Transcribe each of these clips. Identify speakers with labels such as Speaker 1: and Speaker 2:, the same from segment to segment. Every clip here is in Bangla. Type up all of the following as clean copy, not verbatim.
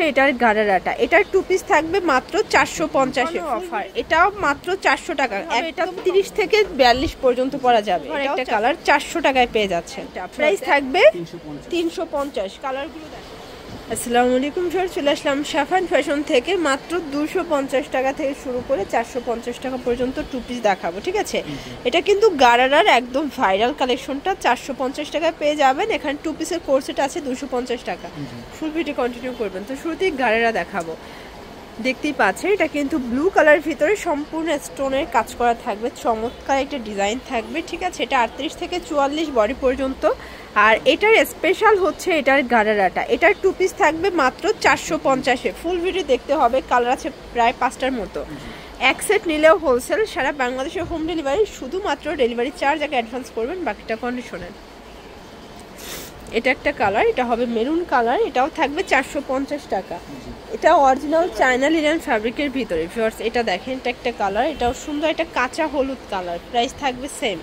Speaker 1: এটার গারারাটা, এটার 2 পিস থাকবে মাত্র 450 অফার, এটাও মাত্র 400 টাকা। এটা 30 থেকে 42 পর্যন্ত পরা যাবে। একটা কালার 400 টাকায় পেয়ে যাচ্ছেন, প্রাইস থাকবে 350। কালারগুলো দেখেন। আসসালামু আলাইকুম স্যার, চলে আসলাম সাফান ফ্যাশন থেকে। মাত্র 250 টাকা থেকে শুরু করে 450 টাকা পর্যন্ত 2 পিস দেখাবো, ঠিক আছে? এটা কিন্তু গারারার একদম ভাইরাল কালেকশনটা 450 টাকায় পেয়ে যাবেন। এখানে 2 পিসের কোর্সেট আছে 250 টাকা। ফুল ভিডিও কন্টিনিউ করবেন। তো শুরুতেই গারারা দেখাবো, দেখতেই পাচ্ছেন এটা কিন্তু ব্লু কালার ভিতরে সম্পূর্ণ স্টোনের কাজ করা থাকবে, চমৎকার একটা ডিজাইন থাকবে, ঠিক আছে? এটা 38 থেকে 44 বডি পর্যন্ত। আর এটার স্পেশাল হচ্ছে এটার গারারাটা, এটার 2 পিস থাকবে মাত্র 450-এ। ফুল ভিডিও দেখতে হবে, কালার আছে প্রায় 5টার মতো। এক সেট নিলেও হোলসেল, সারা বাংলাদেশে হোম ডেলিভারি, শুধুমাত্র ডেলিভারি চার্জ আগে অ্যাডভান্স করবেন, বাকিটা কন্ডিশনের। এটা একটা কালার, এটা হবে মেরুন কালার, এটাও থাকবে 450 টাকা। এটা অরিজিনাল চায়না লিনেন ফ্যাব্রিকের ভিতরে ভিউয়ার্স। এটা দেখেন, এটা একটা কালার, এটাও সুন্দর, একটা কাঁচা হলুদ কালার, প্রাইস থাকবে সেম।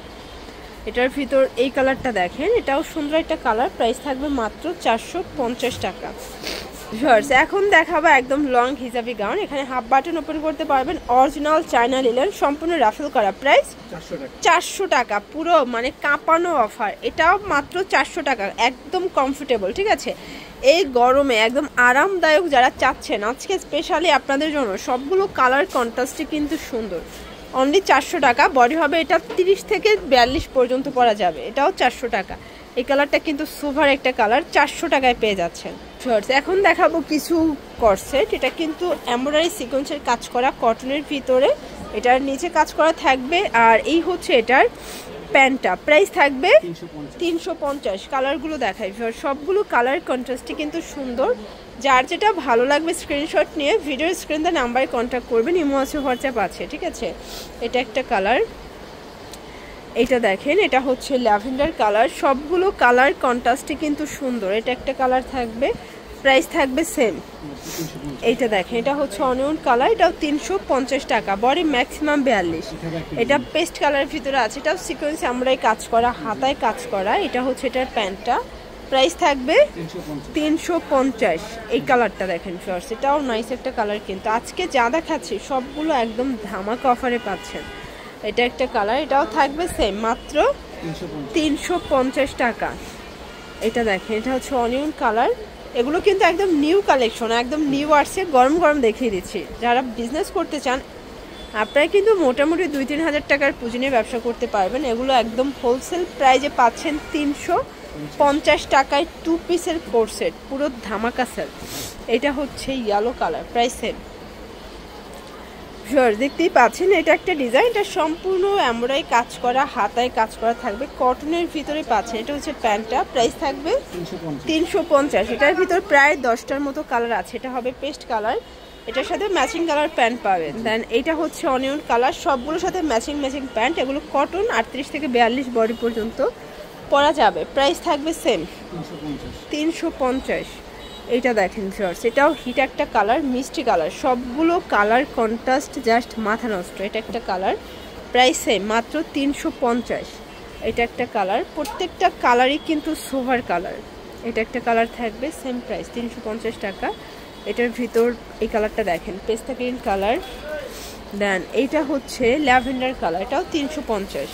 Speaker 1: এটার ভিতর এই কালারটা দেখেন, এটাও সুন্দর একটা কালার, প্রাইস থাকবে মাত্র 450 টাকা ভিউয়ার্স। এখন দেখাবো একদম লং হিজাবি গাউন, এখানে হাফ বাটন ওপেন করতে পারবেন, অরিজিনাল চায়না লিনেন, সম্পূর্ণ রাফেল করা, প্রাইস 400 টাকা। পুরো মানে কাঁপানো অফার, এটাও মাত্র 400 টাকা, একদম কমফোর্টেবল, ঠিক আছে? এই গরমে একদম আরামদায়ক যারা চাচ্ছেন, আজকে স্পেশালি আপনাদের জন্য সবগুলো কালার কন্ট্রাস্টে কিন্তু সুন্দর। অনলি 400 টাকা। বডি হবে এটা 30 থেকে 42 পর্যন্ত পরা যাবে, এটাও 400 টাকা। এই কালারটা কিন্তু সুপার একটা কালার, 400 টাকায় পেয়ে যাচ্ছেন। এখন দেখাবো কিছু কর্সেট, এটা কিন্তু এমব্রয়ডারি সিকোয়েন্সের কাজ করা কটনের ভিতরে, এটার নিচে কাজ করা থাকবে। আর এই হচ্ছে এটার প্যান্টটা, প্রাইস থাকবে 350। কালারগুলো দেখাই, সবগুলো কালার কন্ট্রাস্টে কিন্তু সুন্দর। যার যেটা ভালো লাগবে স্ক্রিনশট নিয়ে ভিডিওর স্ক্রিন দা নাম্বারে কন্ট্যাক্ট করবেন, ইমো আছে, হোয়াটসঅ্যাপ আছে, ঠিক আছে? এটা একটা কালার, এটা দেখেন, এটা হচ্ছে ল্যাভেন্ডার কালার, সবগুলো কালার কন্ট্রাস্টে কিন্তু সুন্দর। এটা একটা কালার থাকবে, প্রাইস থাকবে সেম। এইটা দেখেন, এটা হচ্ছে অনিয়ন কালার, এটাও 350 টাকা। Body maximum 42। এটা পেস্ট কালারের ভিতরে আছে, এটাও সিকোয়েন্স আমরাই কাজ করা, হাতায় কাজ করা। এটা হচ্ছে এটার প্যান্টটা, প্রাইস থাকবে 350। এই কালারটা দেখেন ফার্স্ট, এটাও নাইস একটা কালার, কিন্তু আজকে যা দেখাচ্ছি সবগুলো একদম ধামাকা অফারে পাচ্ছেন। এটা একটা কালার, এটাও থাকবে সেম, মাত্র 350 টাকা। এটা দেখেন, এটা হচ্ছে অনিয়ন কালার, এগুলো কিন্তু একদম নিউ কালেকশন, একদম নিউ আসছে, গরম গরম দেখিয়ে দিচ্ছি। যারা বিজনেস করতে চান আপনারা কিন্তু মোটামুটি 2-3 হাজার টাকার পুঁজি নিয়ে ব্যবসা করতে পারবেন। এগুলো একদম হোলসেল প্রাইজে পাচ্ছেন 350 টাকায় 2 পিসের কোর্সেট, পুরো ধামাকা সেল। এটা হচ্ছে ইয়েলো কালার, প্রাইস সেম। দেখতেই পাচ্ছেন, এটা একটা ডিজাইন, এটা সম্পূর্ণ এমব্রয়ডারি কাজ করা, হাতায় কাজ করা থাকবে, কটনের ভিতরে পাচ্ছেন। এটা হচ্ছে প্যান্টটা, প্রাইস থাকবে 350। এটার ভিতর প্রায় 10টার মতো কালার আছে। এটা হবে পেস্ট কালার, এটার সাথে ম্যাচিং কালার প্যান্ট পাবেন। দেন এইটা হচ্ছে অনিয়ন কালার, সবগুলোর সাথে ম্যাচিং প্যান্ট। এগুলো কটন, 38 থেকে 42 বডি পর্যন্ত পরা যাবে, প্রাইস থাকবে সেম 350। এইটা দেখেন ভিউয়ার্স, এটাও হিট একটা কালার, মিষ্টি কালার, সবগুলো কালার কন্ট্রাস্ট জাস্ট মাথা নষ্ট। এটা একটা কালার, প্রাইস সেম, মাত্র 350। এটা একটা কালার, প্রত্যেকটা কালারই কিন্তু সোভার কালার। এটা একটা কালার থাকবে সেম প্রাইস 350 টাকা। এটার ভিতর এই কালারটা দেখেন, পেস্তা গ্রিন কালার। দেন এইটা হচ্ছে ল্যাভেন্ডার কালার, এটাও 350।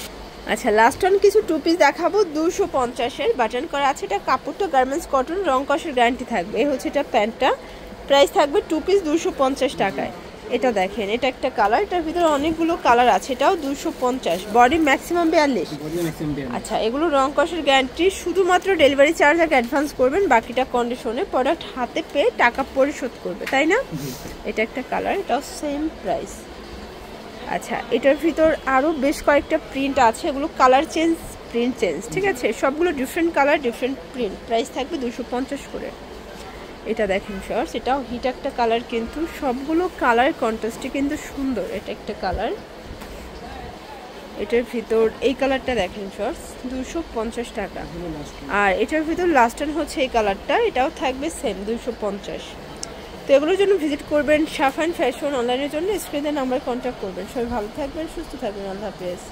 Speaker 1: আচ্ছা, লাস্ট অন কিছু 2 পিস দেখাবো 250-এর, বাটন করা আছে। এটা কাপড়টা গার্মেন্টস কটন, রং কষের গ্যারান্টি থাকবে। এই হচ্ছে এটা প্যান্টটা, প্রাইস থাকবে 2 পিস 250 টাকায়। এটা দেখেন, এটা একটা কালার, এটার ভিতরে অনেকগুলো কালার আছে, এটাও 250। Body maximum 42। আচ্ছা, এগুলো রং কষের গ্যারান্টি, শুধুমাত্র ডেলিভারি চার্জ আগে অ্যাডভান্স করবেন, বাকিটা কন্ডিশনে প্রোডাক্ট হাতে পেয়ে টাকা পরিশোধ করবে, তাই না? এটা একটা কালার, এটাও সেম প্রাইস। আচ্ছা, এটার ভিতর আরও বেশ কয়েকটা প্রিন্ট আছে, এগুলো কালার চেঞ্জ, প্রিন্ট চেঞ্জ, ঠিক আছে? সবগুলো different colour, different print, price থাকবে 250 করে। এটা দেখেন শর্টস, এটাও হিট একটা কালার, কিন্তু সবগুলো কালার কন্ট্রাস্টে কিন্তু সুন্দর। এটা একটা কালার, এটার ভিতর এই কালারটা দেখেন শর্টস, 250 টাকা। আর এটার ভিতর লাস্ট টাইম হচ্ছে এই কালারটা, এটাও থাকবে সেম 250। তো এগুলোর জন্য ভিজিট করবেন সাফান ফ্যাশন। অনলাইনের জন্য স্ক্রিনের নাম্বার কন্ট্যাক্ট করবেন। সবাই ভালো থাকবেন, সুস্থ থাকবেন, আল্লাহ হাফেজ।